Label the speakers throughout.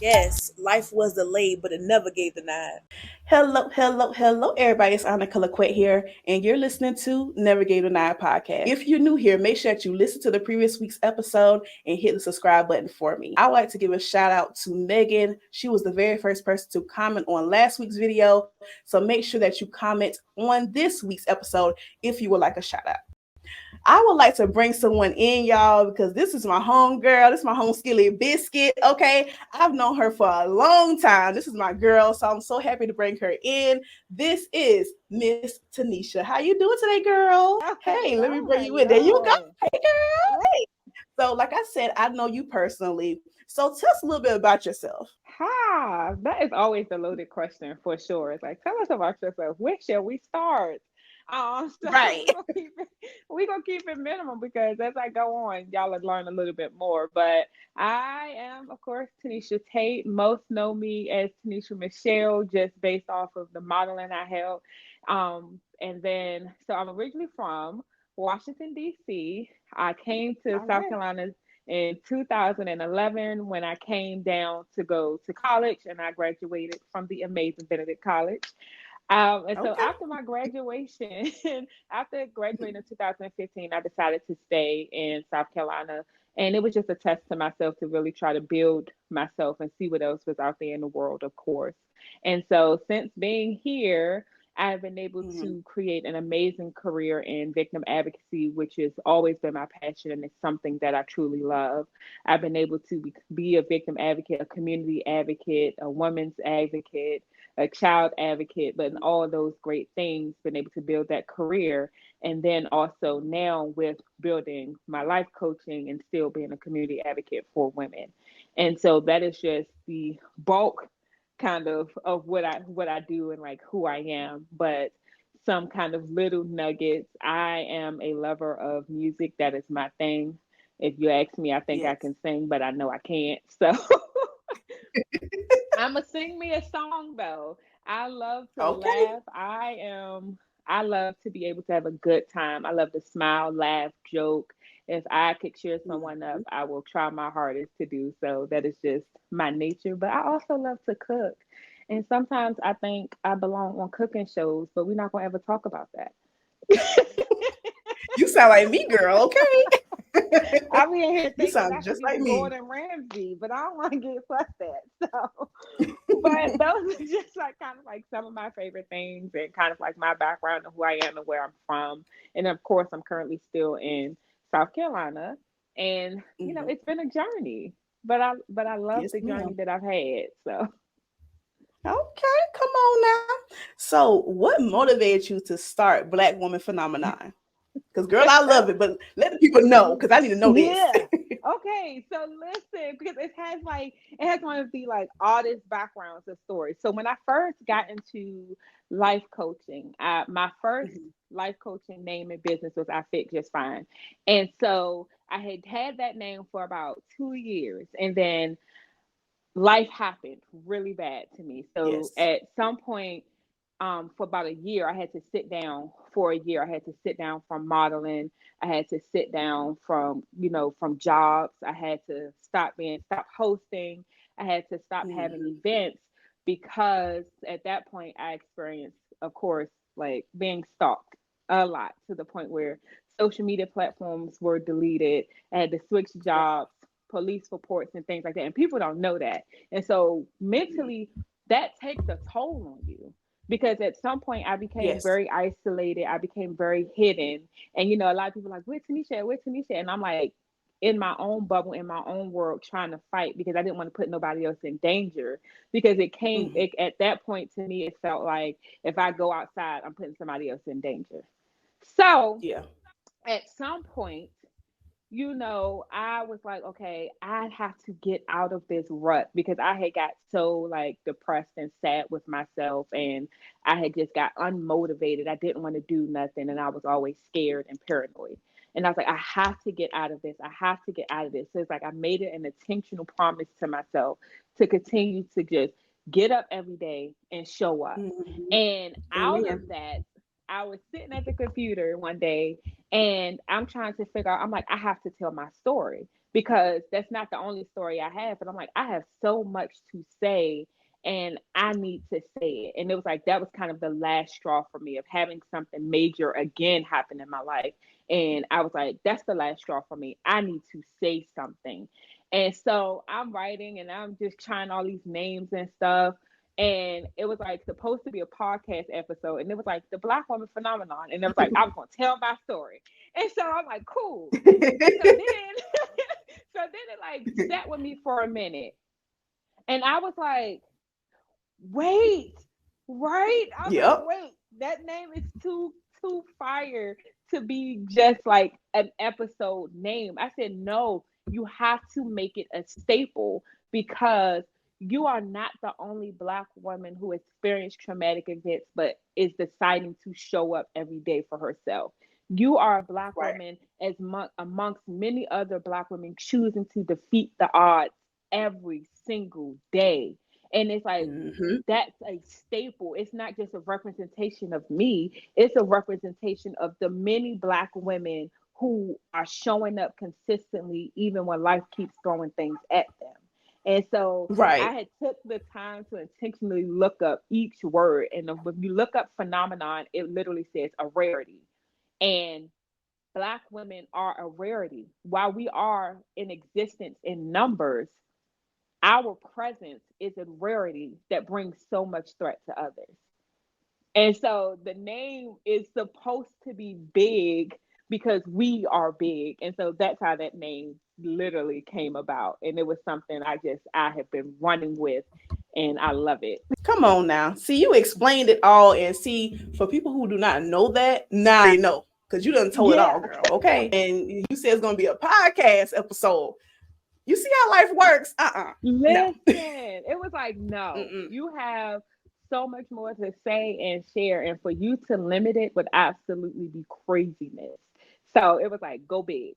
Speaker 1: Yes, life was delayed, but it never gave the nod.
Speaker 2: Hello, everybody. It's Anna Colaqua here, and you're listening to Never Gave Denied podcast. If you're new here, make sure that you listen to the previous week's episode and hit the subscribe button for me. I would like to give a shout out to Megan. She was the very first person to comment on last week's video, so make sure that you comment on this week's episode if you would like a shout out. I would like to bring someone in, y'all, because this is my home girl. This is my home skilly biscuit. Okay. I've known her for a long time. This is my girl. So I'm so happy to bring her in. This is Miss Tanisha. How you doing today, girl? Hey, let me
Speaker 3: Hello,
Speaker 2: bring you in. There you go.
Speaker 3: hello.
Speaker 2: Hey, girl.
Speaker 3: Hey.
Speaker 2: So, like I said, I know you personally. So tell us a little bit about yourself.
Speaker 3: Hi. That is always a loaded question for sure. It's like, tell us about yourself. Where shall we start? So
Speaker 2: Right.
Speaker 3: we're gonna keep it minimum because as I go on, y'all will learn a little bit more. But I am, of course, Tanisha Tate. Most know me as Tanisha Michelle, just based off of the modeling I held. And then so I'm originally from Washington, D.C. I came to
Speaker 2: All
Speaker 3: South
Speaker 2: right.
Speaker 3: Carolina in 2011 when I came down to go to college and I graduated from the amazing Benedict College. And so
Speaker 2: Okay.
Speaker 3: after my graduation, after graduating in 2015, I decided to stay in South Carolina. And it was just a test to myself to really try to build myself and see what else was out there in the world, of course. And so since being here, I've been able
Speaker 2: Mm-hmm.
Speaker 3: to create an amazing career in victim advocacy, which has always been my passion and it's something that I truly love. I've been able to be a victim advocate, a community advocate, a woman's advocate, a child advocate, but in all of those great things, been able to build that career. And then also now with building my life coaching and still being a community advocate for women. And so that is just the bulk kind of what I do and like who I am. But some kind of little nuggets. I am a lover of music. That is my thing. If you ask me, I think I
Speaker 2: Yes.
Speaker 3: can sing, but I know I can't. So I'ma sing me a song though. I love to
Speaker 2: Okay.
Speaker 3: laugh. I love to be able to have a good time. I love to smile, laugh, joke. If I could cheer someone up,
Speaker 2: Mhm.
Speaker 3: I will try my hardest to do so. That is just my nature. But I also love to cook. And sometimes I think I belong on cooking shows, but we're not gonna ever talk about that.
Speaker 2: You sound like me, girl. Okay.
Speaker 3: I be in here
Speaker 2: You
Speaker 3: thinking I
Speaker 2: sound
Speaker 3: could
Speaker 2: just
Speaker 3: be the
Speaker 2: like me.
Speaker 3: Gordon Ramsay, but I don't want to get fussed at. So, but those are just like kind of like some of my favorite things and kind of like my background and who I am and where I'm from. And of course, I'm currently still in South Carolina, and
Speaker 2: Hmm.
Speaker 3: it's been a journey, but I love
Speaker 2: Yes,
Speaker 3: the journey
Speaker 2: ma'am.
Speaker 3: that I've had. So.
Speaker 2: Okay, come on now. So, what motivated you to start Black Woman Phenomenon? Because, girl, I love it, but let the people know because I need to know this.
Speaker 3: Yeah. Okay. So listen, because it has one of the like oddest backgrounds of stories. So when I first got into life coaching, my first
Speaker 2: Mhm.
Speaker 3: life coaching name and business was I Fit Just Fine, and so I had had that name for about 2 years, and then life happened really bad to me. So
Speaker 2: Yes.
Speaker 3: at some point, for about a year, I had to sit down for a year. I had to sit down from modeling. I had to sit down from jobs. I had to stop hosting. I had to stop having
Speaker 2: Hmm.
Speaker 3: events because at that point I experienced, of course, like being stalked a lot to the point where social media platforms were deleted. I had to switch jobs, police reports, and things like that. And people don't know that. And so mentally, that takes a toll on you because at some point I became
Speaker 2: Yes.
Speaker 3: very isolated. I became very hidden. And a lot of people are like, where's Tanisha? Where's Tanisha? And I'm like in my own bubble, in my own world, trying to fight because I didn't want to put nobody else in danger. Because
Speaker 2: Hmm.
Speaker 3: at that point to me, it felt like if I go outside, I'm putting somebody else in danger. So
Speaker 2: Yeah.
Speaker 3: at some point, I was like, okay, I have to get out of this rut because I had got so like depressed and sad with myself and I had just got unmotivated. I didn't want to do nothing and I was always scared and paranoid. And I was like, I have to get out of this. I have to get out of this. So it's like I made it an intentional promise to myself to continue to just get up every day and show up.
Speaker 2: Hmm.
Speaker 3: And out of
Speaker 2: Amen.
Speaker 3: that, I was sitting at the computer one day and I'm trying to figure out, I'm like, I have to tell my story because that's not the only story I have. But I'm like, I have so much to say and I need to say it. And it was like, that was kind of the last straw for me of having something major again happen in my life. And I was like, that's the last straw for me. I need to say something. And so I'm writing and I'm just trying all these names and stuff. And it was like supposed to be a podcast episode. And it was like the Black woman phenomenon. And it was like, I was going to tell my story. And so I'm like, cool. And so then, so then it like sat with me for a minute. And I was like, wait, right? I was like,
Speaker 2: Yep.
Speaker 3: wait, that name is too fire to be just like an episode name. I said, no, you have to make it a staple because you are not the only Black woman who experienced traumatic events, but is deciding to show up every day for herself. You are a Black
Speaker 2: Right.
Speaker 3: woman as amongst many other Black women choosing to defeat the odds every single day. And it's like,
Speaker 2: Mm-hmm.
Speaker 3: that's a staple. It's not just a representation of me, it's a representation of the many Black women who are showing up consistently, even when life keeps throwing things at them. And so
Speaker 2: Right.
Speaker 3: I had took the time to intentionally look up each word. And when you look up phenomenon, it literally says a rarity. And Black women are a rarity. While we are in existence in numbers, our presence is a rarity that brings so much threat to others. And so the name is supposed to be big because we are big. And so that's how that name literally came about. And it was something I have been running with and I love it.
Speaker 2: Come on now. See, you explained it all, and see, for people who do not know that, now they know. Because you done told it all,
Speaker 3: Yeah.
Speaker 2: girl. Okay. And you said it's gonna be a podcast episode. You see how life works? No.
Speaker 3: Listen, it was like, no,
Speaker 2: Mm-mm.
Speaker 3: you have so much more to say and share. And for you to limit it would absolutely be craziness. So it was like, go big.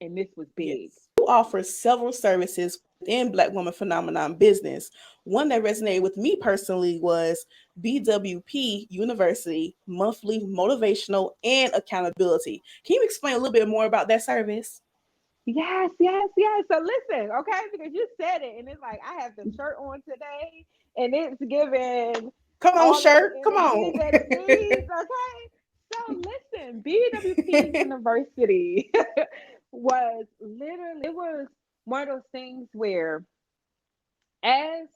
Speaker 3: And this was big.
Speaker 2: Yes. You offer several services within Black Woman Phenomenon business. One that resonated with me personally was BWP University Monthly Motivational and Accountability. Can you explain a little bit more about that service?
Speaker 3: Yes, yes, yes. So listen, okay, because you said it, and it's like I have the shirt on today, and it's giving
Speaker 2: Come on,
Speaker 3: all of the
Speaker 2: shirt. Come
Speaker 3: energy
Speaker 2: on.
Speaker 3: that it needs. Okay, so listen, BWP University was literally it was one of those things where, as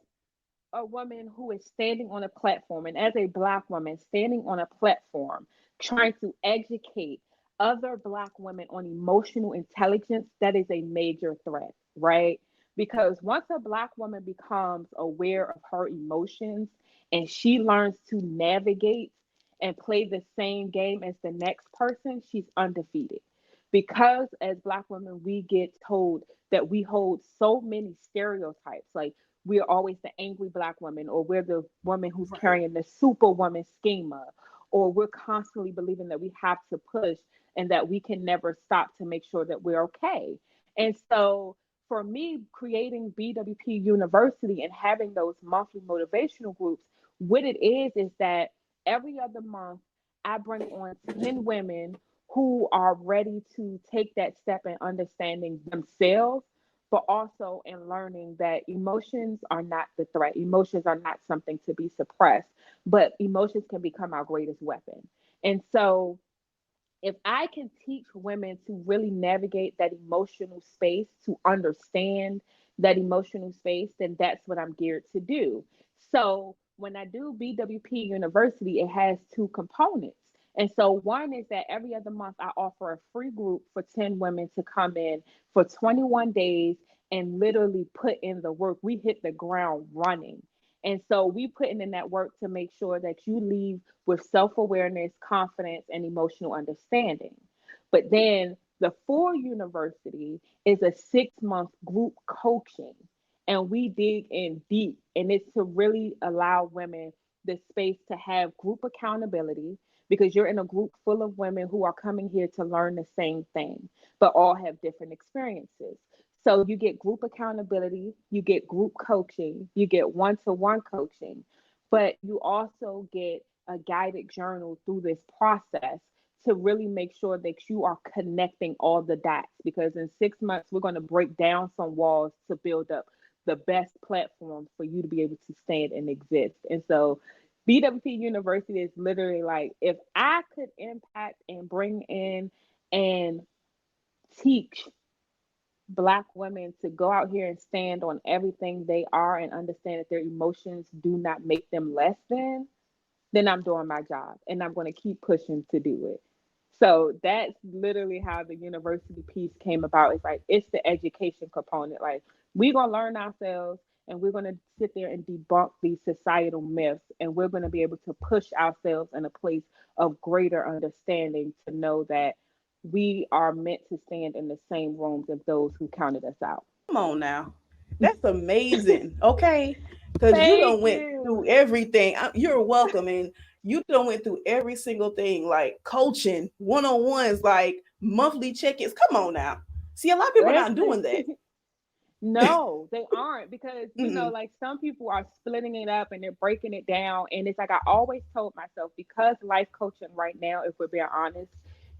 Speaker 3: a woman who is standing on a platform, and as a Black woman standing on a platform, trying to educate other Black women on emotional intelligence, that is a major threat, right? Because once a Black woman becomes aware of her emotions and she learns to navigate and play the same game as the next person, she's undefeated. Because as Black women, we get told that we hold so many stereotypes. Like, we're always the angry Black woman, or we're the woman who's
Speaker 2: Right.
Speaker 3: carrying the superwoman schema, or we're constantly believing that we have to push and that we can never stop to make sure that we're okay. And so for me, creating BWP University and having those monthly motivational groups, what it is that every other month I bring on 10 women who are ready to take that step in understanding themselves, but also in learning that emotions are not the threat. Emotions are not something to be suppressed, but emotions can become our greatest weapon. And so, if I can teach women to really navigate that emotional space, to understand that emotional space, then that's what I'm geared to do. So when I do BWP University, it has two components. And so one is that every other month I offer a free group for 10 women to come in for 21 days and literally put in the work. We hit the ground running. And so we putting in that work to make sure that you leave with self-awareness, confidence, and emotional understanding. But then the full university is a 6-month group coaching. And we dig in deep. And it's to really allow women the space to have group accountability, because you're in a group full of women who are coming here to learn the same thing, but all have different experiences. So you get group accountability, you get group coaching, you get one-to-one coaching, but you also get a guided journal through this process to really make sure that you are connecting all the dots, because in 6 months we're going to break down some walls to build up the best platform for you to be able to stand and exist. And so BWP University is literally like, if I could impact and bring in and teach Black women to go out here and stand on everything they are and understand that their emotions do not make them less than, then I'm doing my job and I'm going to keep pushing to do it. So that's literally how the university piece came about. It's like, it's the education component. Like, we're going to learn ourselves and we're going to sit there and debunk these societal myths, and we're going to be able to push ourselves in a place of greater understanding to know that we are meant to stand in the same rooms as those who counted us out.
Speaker 2: Come on now. That's amazing. Okay. Because you
Speaker 3: Thank
Speaker 2: don't went
Speaker 3: you.
Speaker 2: through everything. You're welcome. And you don't went through every single thing, like coaching, one-on-ones, like monthly check-ins. Come on now. See, a lot of people are not
Speaker 3: Listen.
Speaker 2: doing that.
Speaker 3: No, they aren't, because
Speaker 2: Mm-mm.
Speaker 3: like, some people are splitting it up and they're breaking it down. And it's like, I always told myself, because life coaching right now, if we're being honest,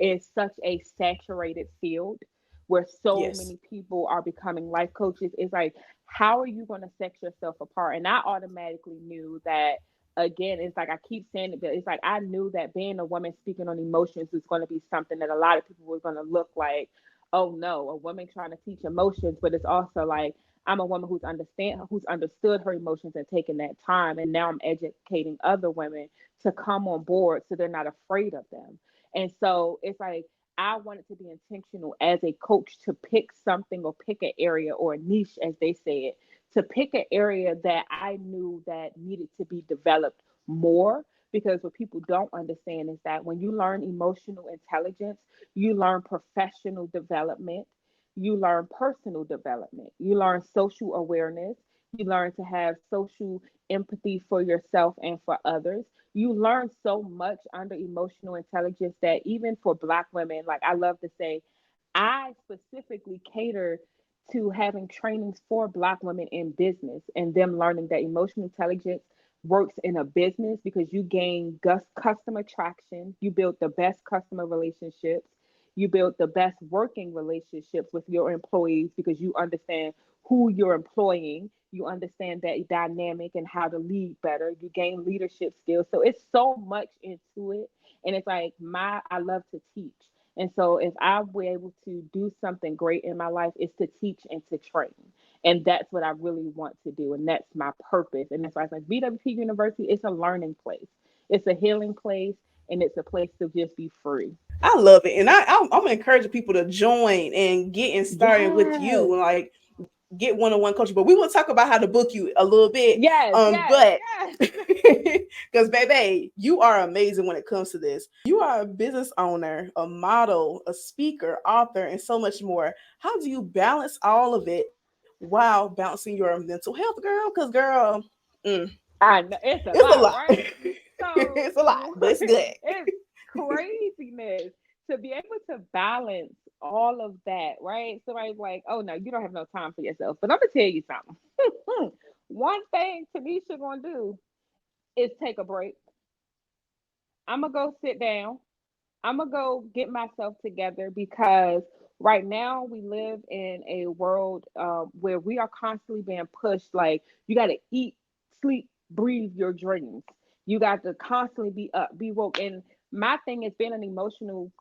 Speaker 3: is such a saturated field where so
Speaker 2: Yes.
Speaker 3: many people are becoming life coaches. It's like, how are you going to set yourself apart? And I automatically knew that. Again, it's like I keep saying it, but it's like I knew that being a woman speaking on emotions was going to be something that a lot of people were going to look like, oh no, a woman trying to teach emotions. But it's also like, I'm a woman who's understood her emotions and taken that time, and now I'm educating other women to come on board so they're not afraid of them. And so it's like, I wanted to be intentional as a coach to pick something, or pick an area or a niche, as they say it, to pick an area that I knew that needed to be developed more. Because what people don't understand is that when you learn emotional intelligence, you learn professional development, you learn personal development, you learn social awareness, you learn to have social empathy for yourself and for others. You learn so much under emotional intelligence that even for Black women, like, I love to say, I specifically cater to having trainings for Black women in business and them learning that emotional intelligence works in a business, because you gain customer traction, you build the best customer relationships, you build the best working relationships with your employees, because you understand who you're employing, you understand that dynamic and how to lead better, you gain leadership skills. So it's so much into it. And it's like, I love to teach. And so if I were able to do something great in my life, it's to teach and to train. And that's what I really want to do. And that's my purpose. And that's why it's like, BWP University, it's a learning place. It's a healing place, and it's a place to just be free.
Speaker 2: I love it. And I'm encouraging people to join and getting started with
Speaker 3: Yes.
Speaker 2: you. Like, get one-on-one coaching. But we will talk about how to book you a little bit.
Speaker 3: Yes. Yes.
Speaker 2: But
Speaker 3: Yes.
Speaker 2: because baby, you are amazing when it comes to this. You are a business owner, a model, a speaker, author, and so much more. How do you balance all of it while balancing your mental health, girl? Because girl, mm,
Speaker 3: I know it's a
Speaker 2: it's a
Speaker 3: lot,
Speaker 2: lot.
Speaker 3: right? So
Speaker 2: It's a lot, but it's good.
Speaker 3: it's craziness to be able to balance all of that, right? Somebody's like, oh no, you don't have no time for yourself. But I'm gonna tell you something. One thing Tanisha gonna do is take a break. I'm gonna go sit down. I'm gonna go get myself together, because right now we live in a world where we are constantly being pushed. Like, you got to eat, sleep, breathe your dreams. You got to constantly be up, be woke. And my thing is, being an emotional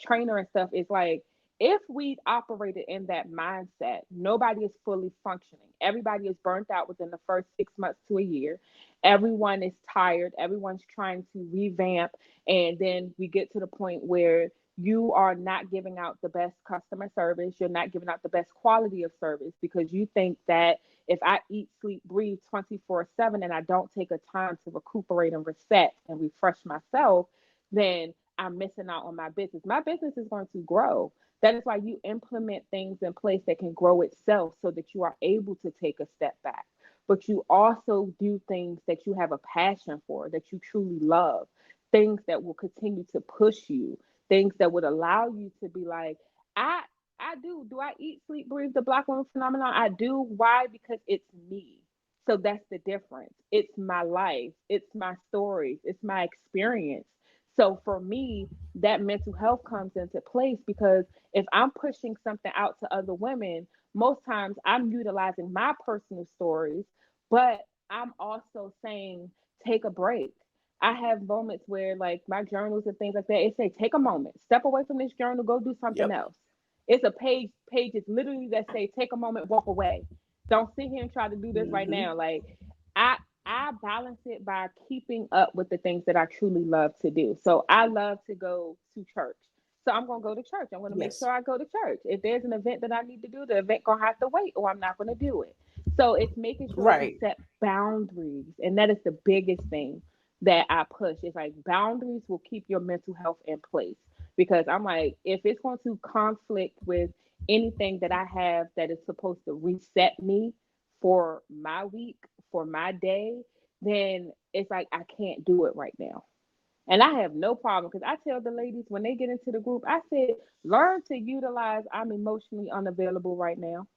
Speaker 3: trainer and stuff, is like, if we operated in that mindset, nobody is fully functioning. Everybody is burnt out within the first 6 months to a year. Everyone is tired. Everyone's trying to revamp, and then we get to the point where you are not giving out the best customer service. You're not giving out the best quality of service, because you think that if I eat, sleep, breathe 24/7 and I don't take a time to recuperate and reset and refresh myself, then I'm missing out on my business. My business is going to grow. That is why you implement things in place that can grow itself, so that you are able to take a step back. But you also do things that you have a passion for, that you truly love, things that will continue to push you, things that would allow you to be like, I I do. Do I eat, sleep, breathe the Black woman phenomenon? I do. Why? Because it's me. So that's the difference. It's my life. It's my stories. It's my experience. So for me, that mental health comes into place because if I'm pushing something out to other women, most times I'm utilizing my personal stories, but I'm also saying, take a break. I have moments where, like, my journals and things like that, it say, take a moment, step away from this journal, go do something
Speaker 2: Yep.
Speaker 3: else. It's a pages literally that say, take a moment, walk away. Don't sit here and try to do this right
Speaker 2: Mm-hmm.
Speaker 3: now. Like, I I balance it by keeping up with the things that I truly love to do. So I love to go to church. So I'm gonna go to church. I'm gonna make
Speaker 2: Yes.
Speaker 3: sure I go to church. If there's an event that I need to do, the event gonna have to wait, or I'm not gonna do it. So it's making sure we
Speaker 2: Right.
Speaker 3: set boundaries, and that is the biggest thing that I push. It's like boundaries will keep your mental health in place because I'm like, if it's going to conflict with anything that I have that is supposed to reset me for my week, for my day, then it's like I can't do it right now. And I have no problem because I tell the ladies when they get into the group, I said, learn to utilize I'm emotionally unavailable right now.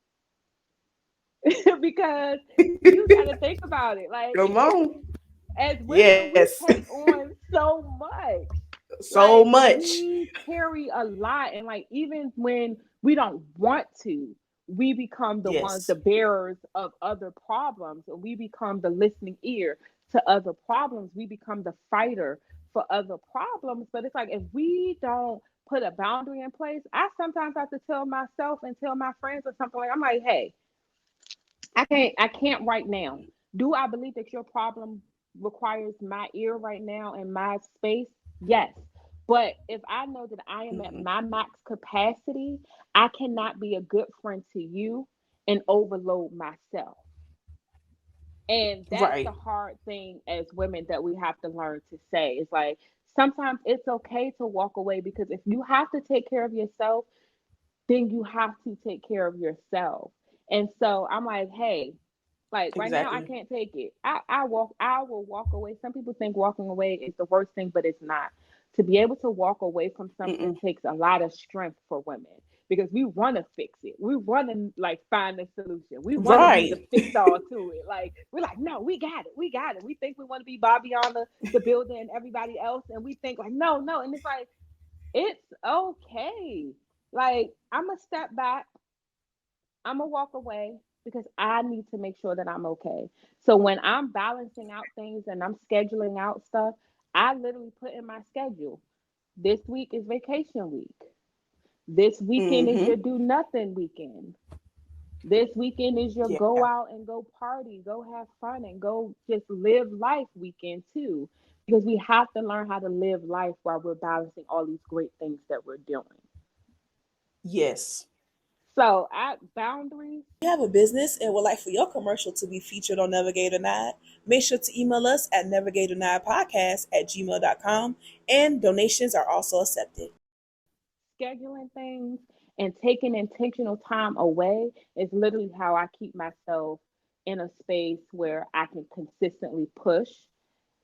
Speaker 3: Because you got to think about it. Like,
Speaker 2: Come on.
Speaker 3: as women,
Speaker 2: Yes.
Speaker 3: we take on so much.
Speaker 2: So
Speaker 3: Like,
Speaker 2: much.
Speaker 3: we carry a lot. And, like, even when we don't want to, we become the ones,
Speaker 2: Yes.
Speaker 3: the bearers of other problems. And we become the listening ear to other problems. We become the fighter for other problems. But it's like, if we don't put a boundary in place, I sometimes have to tell myself and tell my friends or something like, I'm like, hey, I can't right now. Do I believe that your problem requires my ear right now and my space? Yes. But if I know that I am at
Speaker 2: Mm-hmm.
Speaker 3: my max capacity, I cannot be a good friend to you and overload myself. And that's
Speaker 2: Right.
Speaker 3: the hard thing as women that we have to learn to say. It's like sometimes it's okay to walk away because if you have to take care of yourself, then you have to take care of yourself. And so I'm like, hey, like right now, I
Speaker 2: Exactly.
Speaker 3: can't take it. I will walk away. Some people think walking away is the worst thing, but it's not. To be able to walk away from something
Speaker 2: Mm-mm.
Speaker 3: takes a lot of strength for women because we want to fix it. We want to like find a solution. We want to be the
Speaker 2: Right.
Speaker 3: fix all to it. Like we're like, no, we got it. We got it. We think we want to be Bobby on the building and everybody else, and we think like, no, no, and it's like it's okay. Like I'm gonna step back. I'm gonna walk away because I need to make sure that I'm okay. So when I'm balancing out things and I'm scheduling out stuff, I literally put in my schedule. This week is vacation week. This weekend is
Speaker 2: Mm-hmm.
Speaker 3: your do nothing weekend. This weekend is your
Speaker 2: Yeah.
Speaker 3: go out and go party, go have fun, and go just live life weekend too. Because we have to learn how to live life while we're balancing all these great things that we're doing.
Speaker 2: Yes.
Speaker 3: So, at boundaries,
Speaker 1: If you have a business and would like for your commercial to be featured on Navigator 9, make sure to email us at navigator9podcast@gmail.com, and donations are also accepted.
Speaker 3: scheduling things and taking intentional time away is literally how I keep myself in a space where I can consistently push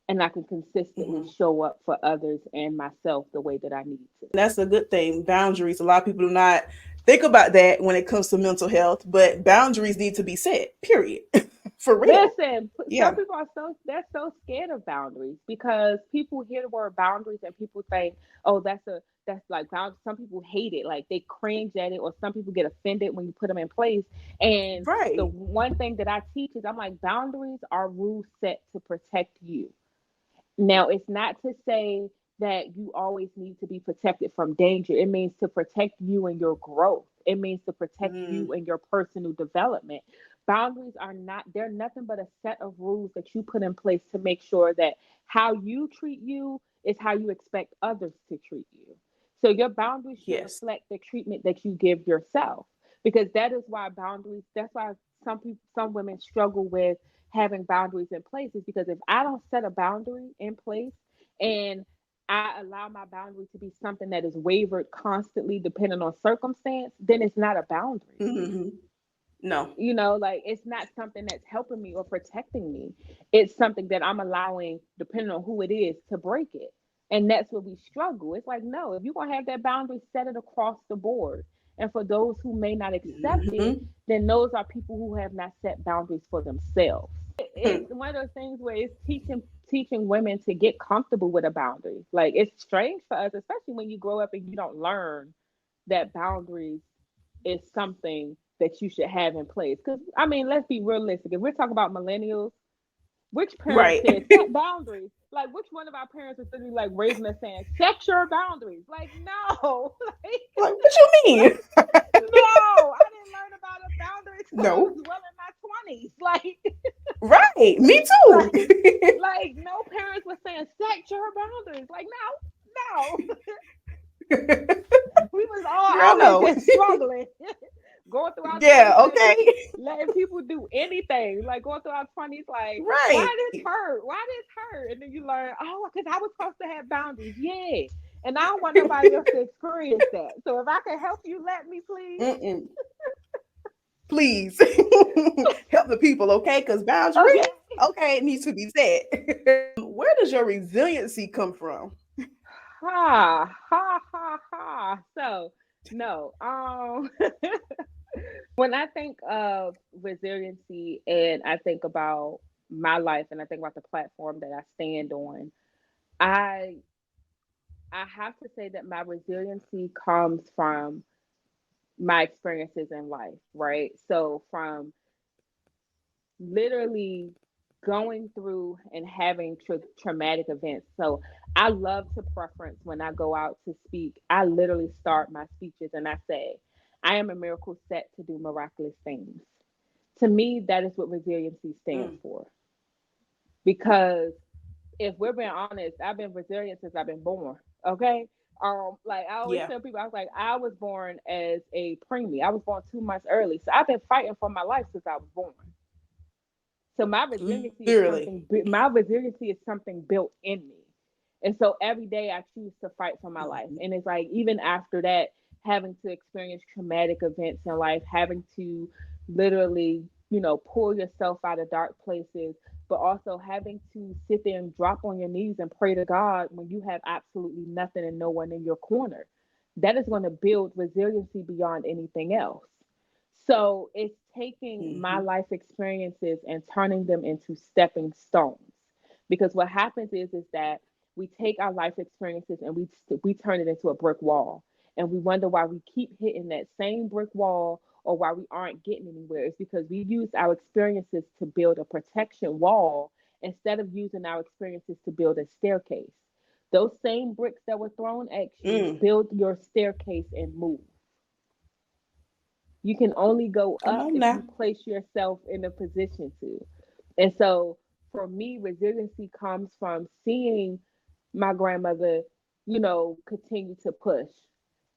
Speaker 3: and I can consistently
Speaker 2: Mm-hmm.
Speaker 3: show up for others and myself the way that I need to.
Speaker 2: That's a good thing. Boundaries. A lot of people do not think about that when it comes to mental health, but boundaries need to be set. Period. For real.
Speaker 3: Listen, some
Speaker 2: Yeah.
Speaker 3: people are they're so scared of boundaries because people hear the word boundaries and people think, oh, that's like boundaries. Some people hate it, like they cringe at it, or some people get offended when you put them in place. And the
Speaker 2: Right.
Speaker 3: one thing that I teach is I'm like, boundaries are rules set to protect you. Now, it's not to say that you always need to be protected from danger. It means to protect you and your growth. It means to protect
Speaker 2: Mm,
Speaker 3: you and your personal development. Boundaries are not, they're nothing but a set of rules that you put in place to make sure that how you treat you is how you expect others to treat you. So your boundaries should
Speaker 2: yes.
Speaker 3: reflect the treatment that you give yourself. Because that is why boundaries, that's why some people, some women struggle with having boundaries in place is because if I don't set a boundary in place and I allow my boundary to be something that is wavered constantly depending on circumstance, then it's not a boundary.
Speaker 2: Mm-hmm. No.
Speaker 3: Like it's not something that's helping me or protecting me. It's something that I'm allowing, depending on who it is, to break it. And that's where we struggle. It's like, no, if you're going to have that boundary, set it across the board. And for those who may not accept it,
Speaker 2: Mm-hmm.
Speaker 3: then those are people who have not set boundaries for themselves. It's one of those things where it's teaching women to get comfortable with a boundary. Like, it's strange for us, especially when you grow up and you don't learn that boundaries is something that you should have in place. Because, I mean, let's be realistic. If we're talking about millennials, which parent
Speaker 2: Right.
Speaker 3: said set boundaries? Like, which one of our parents was literally like raising us saying set your boundaries? Like, no, like,
Speaker 2: Like, what you mean?
Speaker 3: no, I didn't learn about a boundary until I was
Speaker 2: No.
Speaker 3: well in my 20s. Like,
Speaker 2: Right. Me too.
Speaker 3: like no parents were saying set your boundaries. Like, no, no. We was all
Speaker 2: Girl,
Speaker 3: out here
Speaker 2: no.
Speaker 3: just struggling, going through our
Speaker 2: Yeah,
Speaker 3: 20s,
Speaker 2: okay.
Speaker 3: letting people do anything. Like, going through our 20s, like, why
Speaker 2: Right.
Speaker 3: this hurt? Why this hurt? And then you learn, oh, because I was supposed to have boundaries. Yeah. And I don't want nobody else to experience that. So if I can help you, let me, please.
Speaker 2: Mm-mm. Please help the people, okay? Because boundaries,
Speaker 3: Okay.
Speaker 2: okay, it needs to be set. Where does your resiliency come from?
Speaker 3: Ha ha ha ha. So no. When I think of resiliency and I think about my life and I think about the platform that I stand on, I I have to say that my resiliency comes from my experiences in life, right? So from literally going through and having traumatic events. So I love to preference when I go out to speak. I literally start my speeches and I say, I am a miracle set to do miraculous things. To me, that is what resiliency stands
Speaker 2: Mm.
Speaker 3: for. Because if we're being honest, I've been resilient since I've been born. Okay. Like I always
Speaker 2: Yeah.
Speaker 3: tell people, I was like, I was born as a preemie. I was born 2 months early. So I've been fighting for my life since I was born. So
Speaker 2: Literally.
Speaker 3: my resiliency is something built in me. And so every day I choose to fight for my life.
Speaker 2: Mhm.
Speaker 3: And it's like, even after that, having to experience traumatic events in life, having to literally, pull yourself out of dark places, but also having to sit there and drop on your knees and pray to God when you have absolutely nothing and no one in your corner. That is going to build resiliency beyond anything else. So it's taking my
Speaker 2: Mhm.
Speaker 3: life experiences and turning them into stepping stones. Because what happens is that we take our life experiences and we turn it into a brick wall, and we wonder why we keep hitting that same brick wall or why we aren't getting anywhere. It's because we use our experiences to build a protection wall instead of using our experiences to build a staircase. Those same bricks that were thrown at you
Speaker 2: Mm.
Speaker 3: build your staircase and move. You can only go
Speaker 2: Come
Speaker 3: up
Speaker 2: on
Speaker 3: if you
Speaker 2: now.
Speaker 3: place yourself in a position to. And so for me, resiliency comes from seeing my grandmother, continue to push.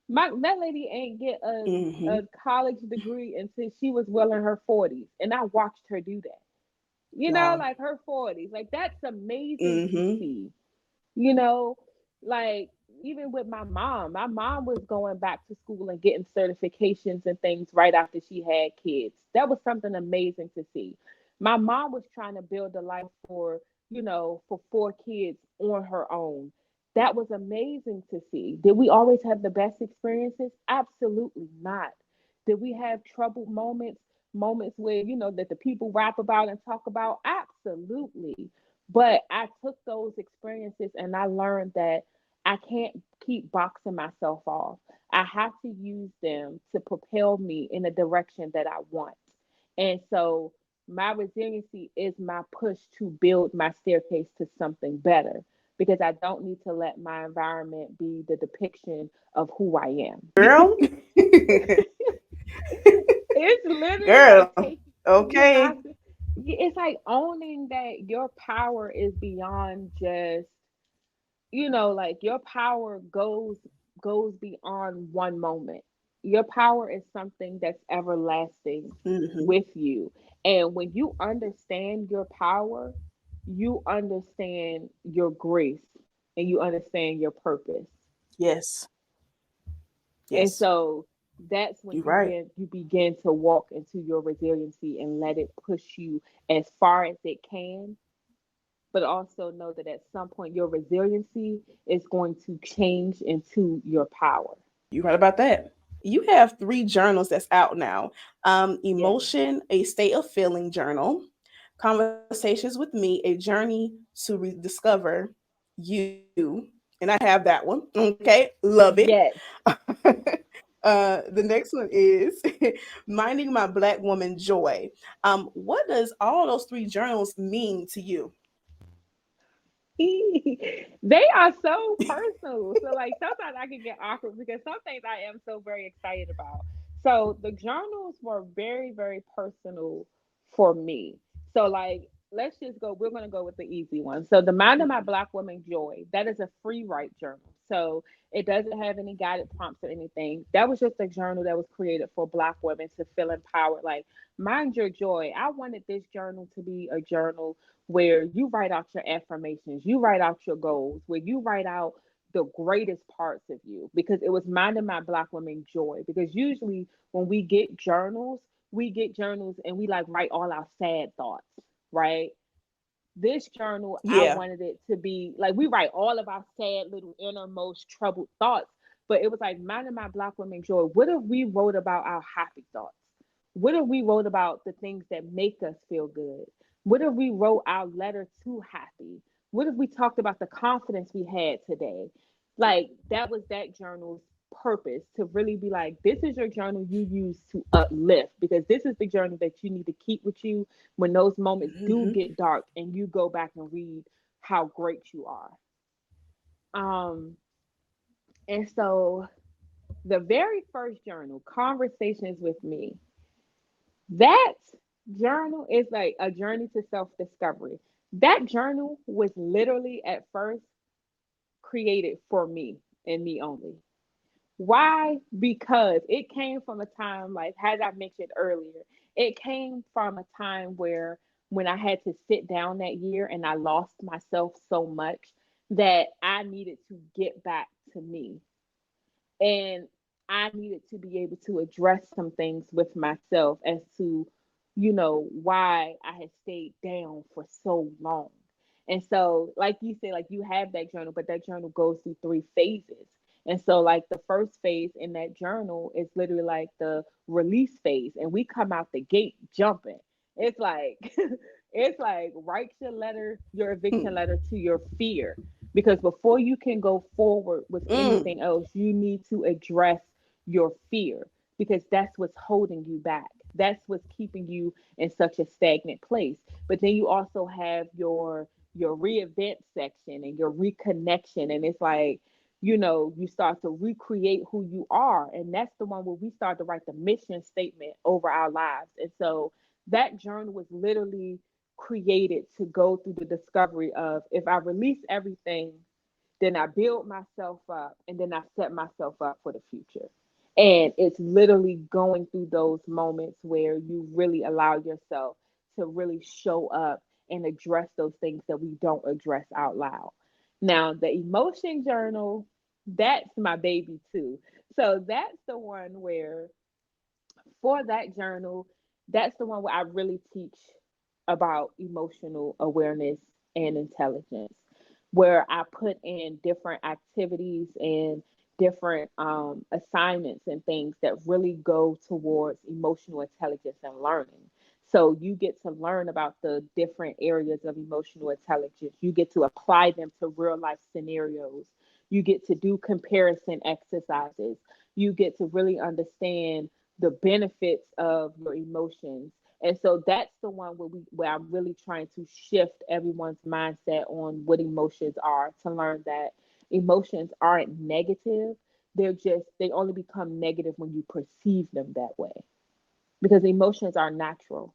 Speaker 3: That lady ain't get a
Speaker 2: Mhm.
Speaker 3: college degree until she was well in her 40s. And I watched her do that.
Speaker 2: Wow.
Speaker 3: Like her 40s. Like, that's amazing to
Speaker 2: Mhm.
Speaker 3: see. You know, like, even with my mom was going back to school and getting certifications and things right after she had kids. That was something amazing to see. My mom was trying to build a life for 4 kids on her own. That was amazing to see. Did we always have the best experiences? Absolutely not. Did we have troubled moments where, that the people rap about and talk about? Absolutely. But I took those experiences and I learned that I can't keep boxing myself off. I have to use them to propel me in the direction that I want. And so my resiliency is my push to build my staircase to something better, because I don't need to let my environment be the depiction of who I am.
Speaker 2: Girl.
Speaker 3: It's literally like
Speaker 2: Girl.
Speaker 3: taking, you
Speaker 2: Okay.
Speaker 3: got to, it's like owning that your power is beyond just, like, your power goes beyond one moment. Your power is something that's everlasting
Speaker 2: Mhm.
Speaker 3: with you. And when you understand your power, you understand your grace and you understand your purpose.
Speaker 2: Yes.
Speaker 3: And
Speaker 2: Yes.
Speaker 3: so that's when
Speaker 2: You're right.
Speaker 3: you begin to walk into your resiliency and let it push you as far as it can, but also know that at some point your resiliency is going to change into your power.
Speaker 2: You're right about that. You have 3 journals that's out now.
Speaker 3: Yes.
Speaker 2: Emotion, a state of feeling journal, Conversations with Me, A Journey to Rediscover You. And I have that one. Okay, love it.
Speaker 3: Yes.
Speaker 2: The next one is Minding My Black Woman Joy. What does all those three journals mean to you?
Speaker 3: They are so personal. So like sometimes I can get awkward because some things I am so very excited about. So the journals were very, very personal for me. So like let's just go, we're gonna go with the easy one. So the Mind of My Black Woman Joy, that is a free write journal. So it doesn't have any guided prompts or anything. That was just a journal that was created for black women to feel empowered. Like mind your joy. I wanted this journal to be a journal where you write out your affirmations, you write out your goals, where you write out the greatest parts of you, because it was minding my black women joy. Because usually when we get journals and we like write all our sad thoughts, right? This journal, I
Speaker 2: Yeah.
Speaker 3: wanted it to be like we write all of our sad little innermost troubled thoughts, but it was like minding my black women joy. What if we wrote about our happy thoughts? What if we wrote about the things that make us feel good? What if we wrote our letter to happy? What if we talked about the confidence we had today? Like that was that journal's purpose, to really be like, this is your journal you use to uplift, because this is the journal that you need to keep with you when those moments do
Speaker 2: Mm-hmm.
Speaker 3: get dark and you go back and read how great you are. Um, and so the very first journal, Conversations with Me, that journal is like a journey to self discovery. That journal was literally at first created for me and me only. Why? Because it came from a time, like as I mentioned earlier, it came from a time where when I had to sit down that year and I lost myself so much that I needed to get back to me. And I needed to be able to address some things with myself as to, why I had stayed down for so long. And so, like you said, like you have that journal, but that journal goes through three phases. And so, like the first phase in that journal is literally like the release phase, and we come out the gate jumping. It's like, it's like write your eviction letter to your fear, because before you can go forward with
Speaker 2: Mm.
Speaker 3: anything else, you need to address your fear, because that's what's holding you back. That's what's keeping you in such a stagnant place. But then you also have your reinvent section and your reconnection, and it's like, you start to recreate who you are, and that's the one where we start to write the mission statement over our lives. And so that journal was literally created to go through the discovery of, if I release everything, then I build myself up, and then I set myself up for the future. And it's literally going through those moments where you really allow yourself to really show up and address those things that we don't address out loud. Now, the emotion journal, that's my baby too. So that's the one where, for that journal, that's the one where I really teach about emotional awareness and intelligence, where I put in different activities and different assignments and things that really go towards emotional intelligence and learning. So you get to learn about the different areas of emotional intelligence. You get to apply them to real life scenarios. You get to do comparison exercises. You get to really understand the benefits of your emotions. And so that's the one where I'm really trying to shift everyone's mindset on what emotions are, to learn that emotions aren't negative. They only become negative when you perceive them that way, because emotions are natural.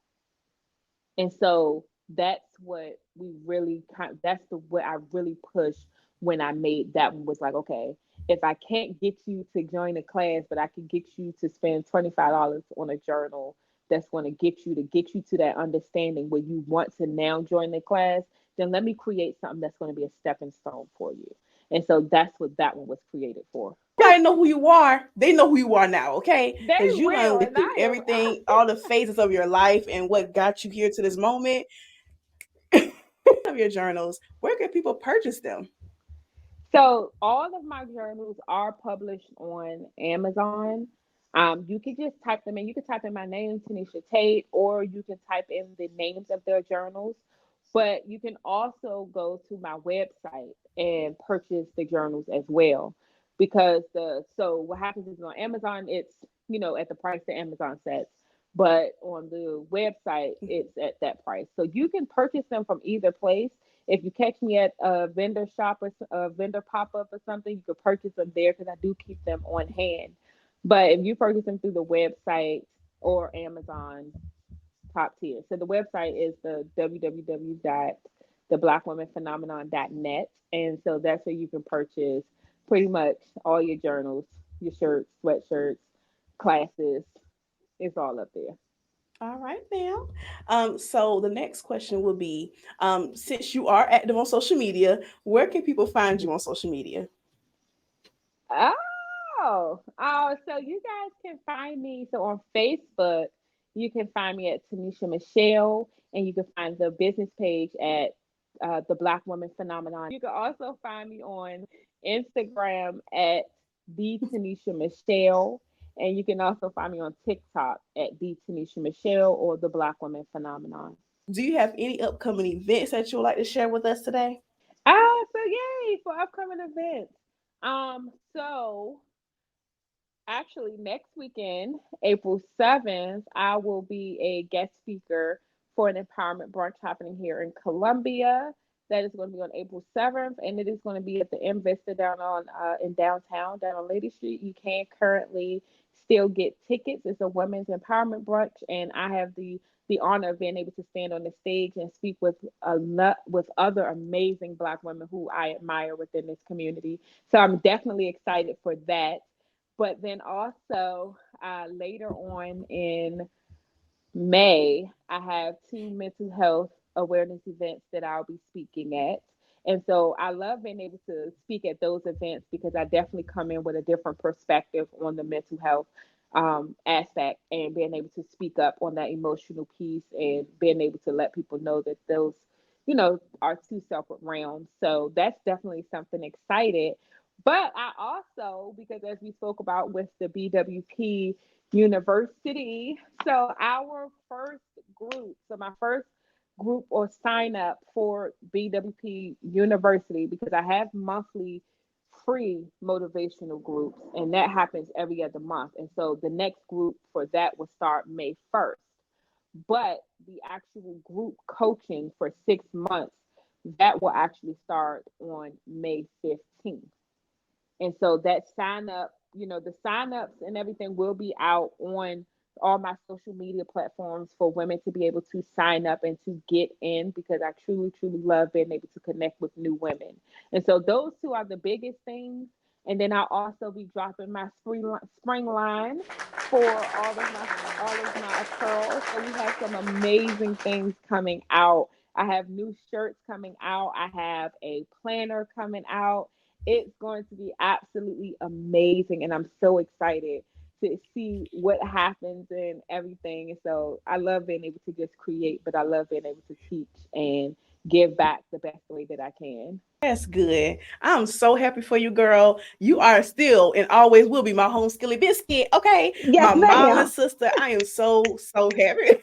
Speaker 3: And so that's what we really that's the what I really pushed when I made that one, was like, okay, if I can't get you to join a class, but I can get you to spend $25 on a journal that's going to get you to that understanding where you want to now join the class, then let me create something that's going to be a stepping stone for you. And so that's what that one was created for.
Speaker 2: Everybody know who you are. They know who you are now, okay?
Speaker 3: They
Speaker 2: Because you
Speaker 3: will,
Speaker 2: done
Speaker 3: and
Speaker 2: through
Speaker 3: I am.
Speaker 2: everything, all the phases of your life and what got you here to this moment of your journals. Where can people purchase them?
Speaker 3: So all of my journals are published on Amazon. You can just type them in. You can type in my name, Tanisha Tate, or you can type in the names of their journals. But you can also go to my website and purchase the journals as well. Because what happens is on Amazon, it's at the price that Amazon sets, but on the website, it's at that price. So you can purchase them from either place. If you catch me at a vendor shop or a vendor pop up or something, you could purchase them there because I do keep them on hand. But if you purchase them through the website or Amazon, top tier. So the website is the www.theblackwomanphenomenon.net. And so that's where you can purchase pretty much all your journals, your shirts, sweatshirts, classes. It's all up there.
Speaker 2: All right, now. So the next question will be, since you are active on social media, where can people find you on social media?
Speaker 3: So you guys can find me. So on Facebook, you can find me at Tanisha Michelle, and you can find the business page at the Black Woman Phenomenon. You can also find me on Instagram at the Tanisha Michelle, and you can also find me on TikTok at the Tanisha Michelle or the Black Woman Phenomenon.
Speaker 2: Do you have any upcoming events that you would like to share with us today?
Speaker 3: So yay for upcoming events. So actually, next weekend, April 7th, I will be a guest speaker for an empowerment brunch happening here in Columbia. That is going to be on April 7th, and it is going to be at the M Vista down on in downtown, down on Lady Street. You can currently still get tickets. It's a women's empowerment brunch, and I have the honor of being able to stand on the stage and speak with with other amazing Black women who I admire within this community. So I'm definitely excited for that. But then also later on in May, I have two mental health awareness events that I'll be speaking at. And so I love being able to speak at those events because I definitely come in with a different perspective on the mental health aspect and being able to speak up on that emotional piece and being able to let people know that those, are two separate realms. So that's definitely something excited. But I also, because as we spoke about with the BWP University, so our first my first group or sign up for BWP University, because I have monthly free motivational groups, and that happens every other month. And so the next group for that will start May 1st. But the actual group coaching for 6 months, that will actually start on May 15th. And so that the sign ups and everything will be out on all my social media platforms for women to be able to sign up and to get in, because I truly, truly love being able to connect with new women. And so those two are the biggest things. And then I'll also be dropping my spring line for all of my apparel. So we have some amazing things coming out. I have new shirts coming out. I have a planner coming out. It's going to be absolutely amazing, and I'm so excited to see what happens and everything. And so I love being able to just create, but I love being able to teach and give back the best way that I can.
Speaker 2: That's good. I'm so happy for you, girl. You are still and always will be my home skilly biscuit. Okay.
Speaker 3: Yes,
Speaker 2: My mom and
Speaker 3: ma'am.
Speaker 2: sister, I am so, so happy.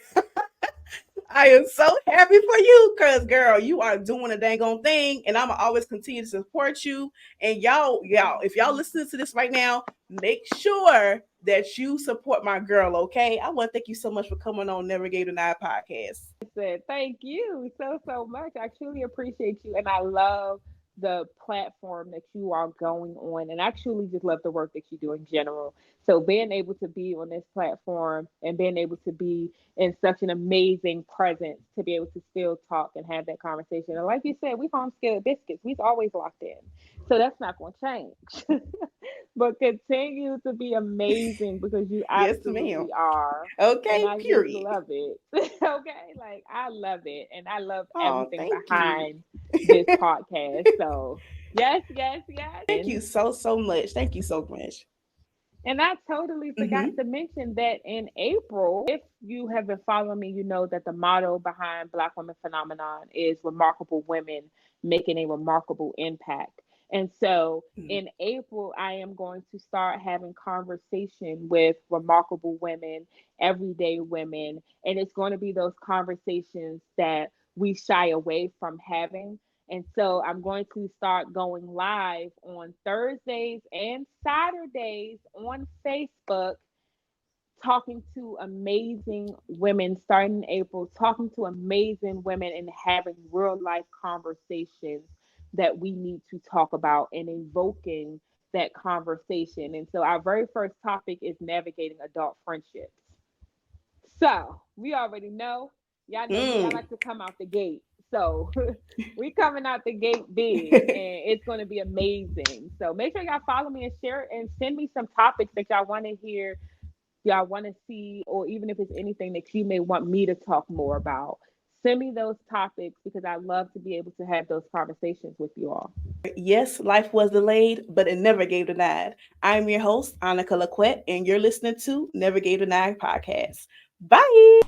Speaker 2: I am so happy for you because, girl, you are doing a dang on thing, and I'm always continue to support you. And y'all, if y'all listening to this right now, make sure that you support my girl. Okay, I want to thank you so much for coming on Navigator Night podcast.
Speaker 3: Said thank you so much. I truly appreciate you, and I love the platform that you are going on, and I truly just love the work that you do in general. So being able to be on this platform and being able to be in such an amazing presence to be able to still talk and have that conversation. And like you said, we home skilled biscuits. We've always locked in, so that's not going to change. But continue to be amazing because you
Speaker 2: Yes, ma'am.
Speaker 3: absolutely are. And
Speaker 2: Okay,
Speaker 3: I just
Speaker 2: period.
Speaker 3: love it. Okay. Like I love it. And I love
Speaker 2: Oh,
Speaker 3: everything
Speaker 2: thank you.
Speaker 3: behind this podcast. So yes, yes, yes.
Speaker 2: Thank you so, so much. Thank you so much.
Speaker 3: And I totally forgot
Speaker 2: Mm-hmm.
Speaker 3: to mention that in April, if you have been following me, you know that the motto behind Black Women Phenomenon is remarkable women making a remarkable impact. And so in April, I am going to start having conversation with remarkable women, everyday women, and it's going to be those conversations that we shy away from having. And so I'm going to start going live on Thursdays and Saturdays on Facebook, talking to amazing women starting in April, talking to amazing women and having real life conversations that we need to talk about and invoking that conversation. And so our very first topic is navigating adult friendships. So we already know me, I like to come out the gate. So we coming out the gate big and it's going to be amazing. So make sure y'all follow me and share and send me some topics that y'all want to hear, y'all want to see, or even if it's anything that you may want me to talk more about. Send me those topics because I love to be able to have those conversations with you all.
Speaker 2: Yes, life was delayed, but it never gave denied. I'm your host, Annika Laquette, and you're listening to Never Gave Denied podcast. Bye.